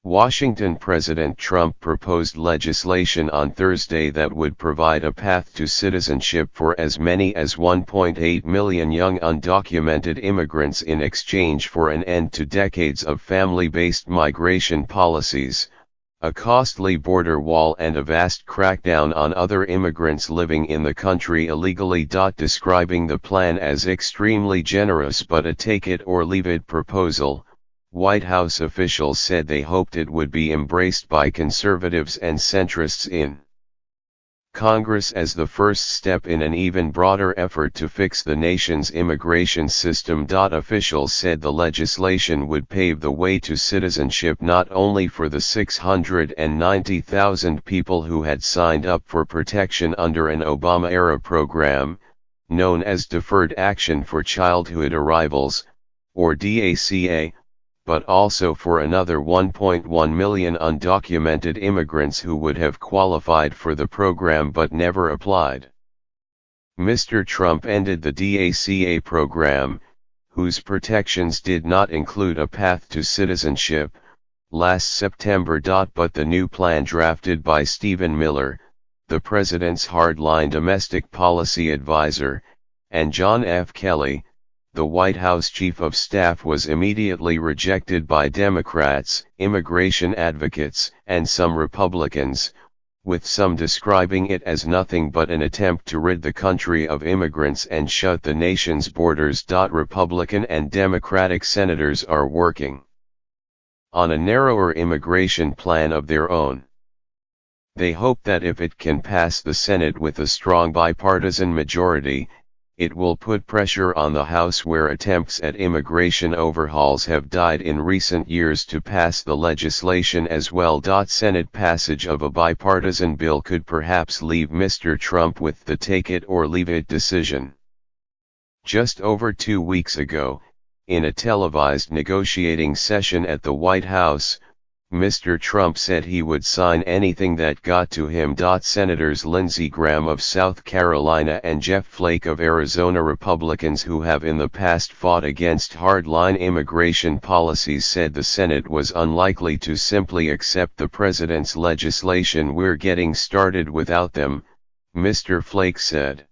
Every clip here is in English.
Washington President Trump proposed legislation on Thursday that would provide a path to citizenship for as many as 1.8 million young undocumented immigrants in exchange for an end to decades of family-based migration policies, a costly border wall and a vast crackdown on other immigrants living in the country illegally. Describing the plan as extremely generous but a take-it-or-leave-it proposal, White House officials said they hoped it would be embraced by conservatives and centrists in Congress as the first step in an even broader effort to fix the nation's immigration system. Officials said the legislation would pave the way to citizenship not only for the 690,000 people who had signed up for protection under an Obama-era program, known as Deferred Action for Childhood Arrivals, or DACA, but also for another 1.1 million undocumented immigrants who would have qualified for the program but never applied. Mr. Trump ended the DACA program, whose protections did not include a path to citizenship, last September. But the new plan drafted by Stephen Miller, the president's hardline domestic policy advisor, and John F. Kelly, the White House chief of staff, was immediately rejected by Democrats, immigration advocates, and some Republicans, with some describing it as nothing but an attempt to rid the country of immigrants and shut the nation's borders. Republican and Democratic senators are working on a narrower immigration plan of their own. They hope that if it can pass the Senate with a strong bipartisan majority, it will put pressure on the House, where attempts at immigration overhauls have died in recent years, to pass the legislation as well. Senate passage of a bipartisan bill could perhaps leave Mr. Trump with the take-it-or-leave-it decision. Just over 2 weeks ago, in a televised negotiating session at the White House, Mr. Trump said he would sign anything that got to him. Senators Lindsey Graham of South Carolina and Jeff Flake of Arizona, Republicans who have in the past fought against hardline immigration policies, said the Senate was unlikely to simply accept the president's legislation. "We're getting started without them," Mr. Flake said.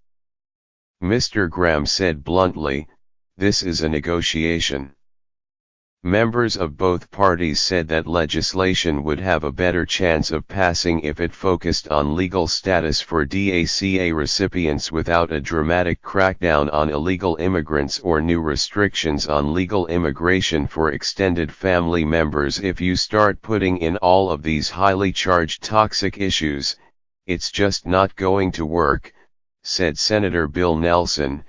Mr. Graham said bluntly, "This is a negotiation." Members of both parties said that legislation would have a better chance of passing if it focused on legal status for DACA recipients without a dramatic crackdown on illegal immigrants or new restrictions on legal immigration for extended family members. "If you start putting in all of these highly charged toxic issues, it's just not going to work," said Senator Bill Nelson,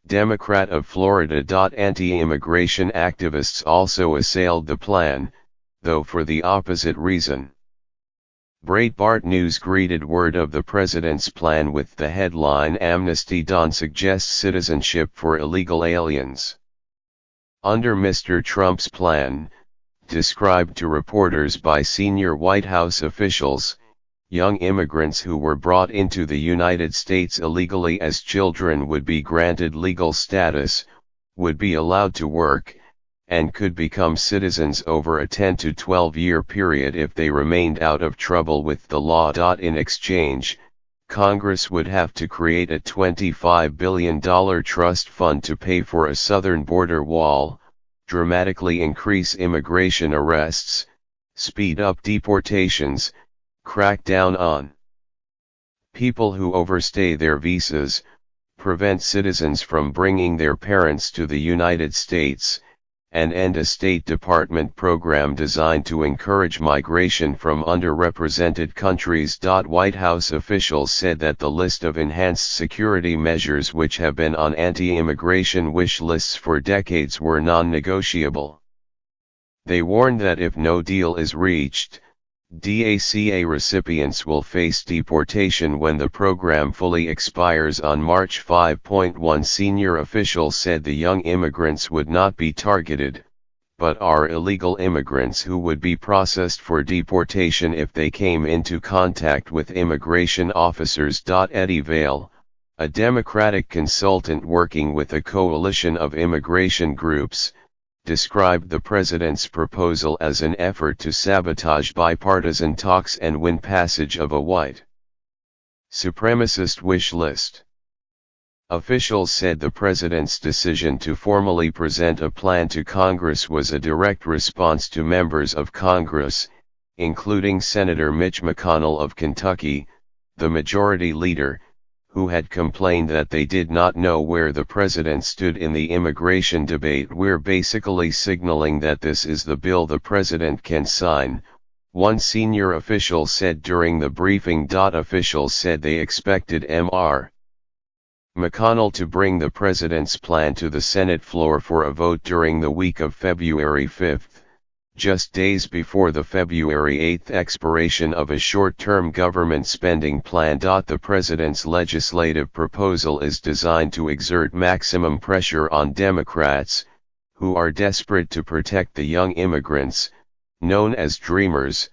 Democrat of Florida. Anti-immigration activists also assailed the plan, though for the opposite reason. Breitbart News greeted word of the president's plan with the headline, "Amnesty Dawn suggests citizenship for illegal aliens." Under Mr. Trump's plan, described to reporters by senior White House officials, young immigrants who were brought into the United States illegally as children would be granted legal status, would be allowed to work, and could become citizens over a 10 to 12-year period if they remained out of trouble with the law. In exchange, Congress would have to create a $25 billion trust fund to pay for a southern border wall, dramatically increase immigration arrests, speed up deportations, crack down on people who overstay their visas, prevent citizens from bringing their parents to the United States, and end a State Department program designed to encourage migration from underrepresented countries. White House officials said that the list of enhanced security measures which have been on anti-immigration wish lists for decades were non-negotiable. They warned that if no deal is reached, DACA recipients will face deportation when the program fully expires on March 5. One senior official said the young immigrants would not be targeted, but are illegal immigrants who would be processed for deportation if they came into contact with immigration officers. Eddie Vale, a Democratic consultant working with a coalition of immigration groups, described the president's proposal as an effort to sabotage bipartisan talks and win passage of a white supremacist wish list. Officials said the president's decision to formally present a plan to Congress was a direct response to members of Congress, including Senator Mitch McConnell of Kentucky, the majority leader, who had complained that they did not know where the president stood in the immigration debate. "We're basically signaling that this is the bill the president can sign," one senior official said during the briefing. Officials said they expected Mr. McConnell to bring the president's plan to the Senate floor for a vote during the week of February 5, just days before the February 8 expiration of a short-term government spending plan. The president's legislative proposal is designed to exert maximum pressure on Democrats, who are desperate to protect the young immigrants, known as Dreamers,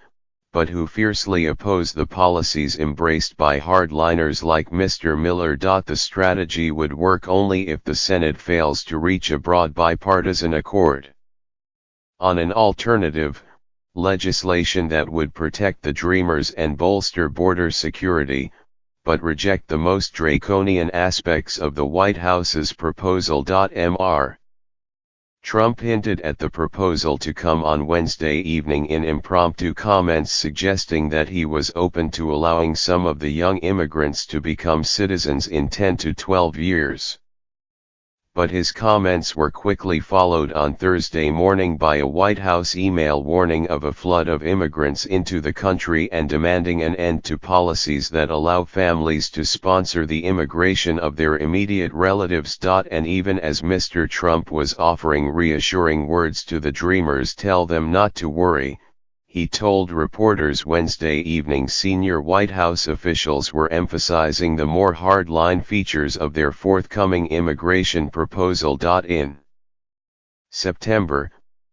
but who fiercely oppose the policies embraced by hardliners like Mr. Miller. The strategy would work only if the Senate fails to reach a broad bipartisan accord on an alternative legislation that would protect the Dreamers and bolster border security, but reject the most draconian aspects of the White House's proposal. Mr. Trump hinted at the proposal to come on Wednesday evening in impromptu comments, suggesting that he was open to allowing some of the young immigrants to become citizens in 10 to 12 years. But his comments were quickly followed on Thursday morning by a White House email warning of a flood of immigrants into the country and demanding an end to policies that allow families to sponsor the immigration of their immediate relatives. And even as Mr. Trump was offering reassuring words to the Dreamers, "Tell them not to worry," he told reporters Wednesday evening senior White House officials were emphasizing the more hardline features of their forthcoming immigration proposal. In September,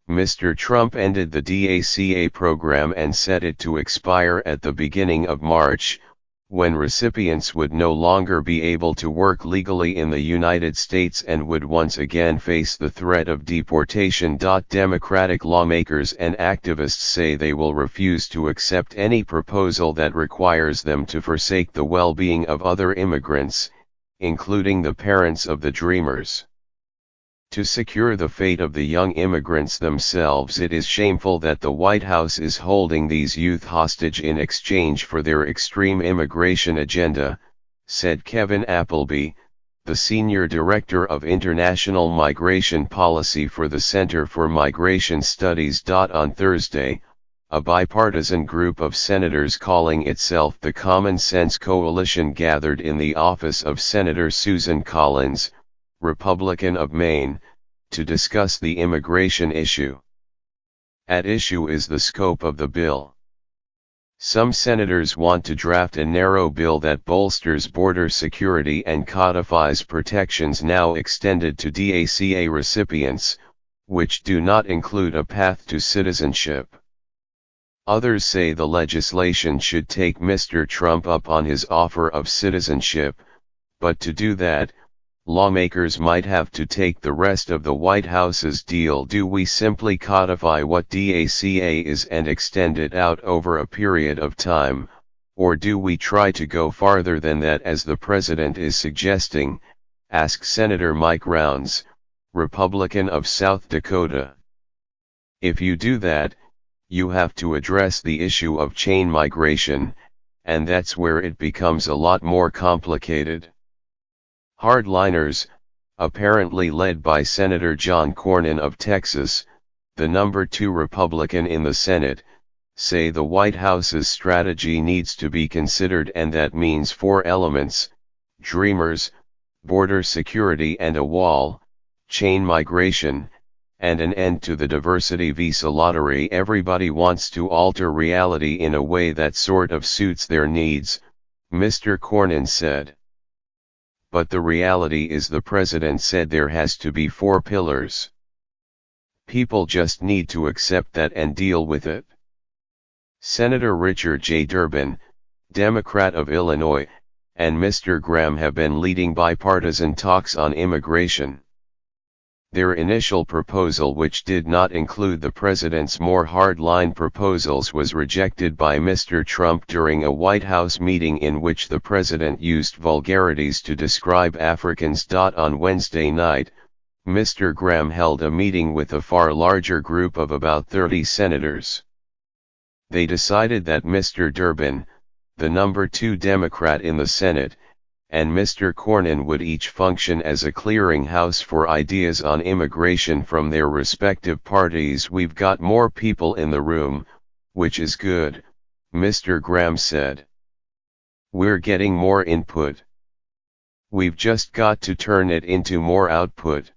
Mr. Trump ended the DACA program and set it to expire at the beginning of March, when recipients would no longer be able to work legally in the United States and would once again face the threat of deportation. Democratic lawmakers and activists say they will refuse to accept any proposal that requires them to forsake the well-being of other immigrants, including the parents of the Dreamers. To secure the fate of the young immigrants themselves, it is shameful that the White House is holding these youth hostage in exchange for their extreme immigration agenda, said Kevin Appleby, the Senior Director of International Migration Policy for the Center for Migration Studies. On Thursday, a bipartisan group of senators calling itself the Common Sense Coalition gathered in the office of Senator Susan Collins, Republican of Maine, to discuss the immigration issue. At issue is the scope of the bill. Some senators want to draft a narrow bill that bolsters border security and codifies protections now extended to DACA recipients, which do not include a path to citizenship. Others say the legislation should take Mr. Trump up on his offer of citizenship, but to do that, lawmakers might have to take the rest of the White House's deal. Do we simply codify what DACA is and extend it out over a period of time, or do we try to go farther than that as the president is suggesting, asked Senator Mike Rounds, Republican of South Dakota. If you do that, you have to address the issue of chain migration, and that's where it becomes a lot more complicated. Hardliners, apparently led by Senator John Cornyn of Texas, the number 2 Republican in the Senate, say the White House's strategy needs to be considered, and that means 4 elements: Dreamers, border security and a wall, chain migration, and an end to the diversity visa lottery. Everybody wants to alter reality in a way that sort of suits their needs, Mr. Cornyn said. But the reality is, the president said, there has to be 4 pillars. People just need to accept that and deal with it. Senator Richard J. Durbin, Democrat of Illinois, and Mr. Graham have been leading bipartisan talks on immigration. Their initial proposal, which did not include the president's more hard-line proposals, was rejected by Mr. Trump during a White House meeting in which the president used vulgarities to describe Africans. On Wednesday night, Mr. Graham held a meeting with a far larger group of about 30 senators. They decided that Mr. Durbin, the number 2 Democrat in the Senate, and Mr. Cornyn would each function as a clearinghouse for ideas on immigration from their respective parties. "We've got more people in the room, which is good," Mr. Graham said. "We're getting more input. We've just got to turn it into more output."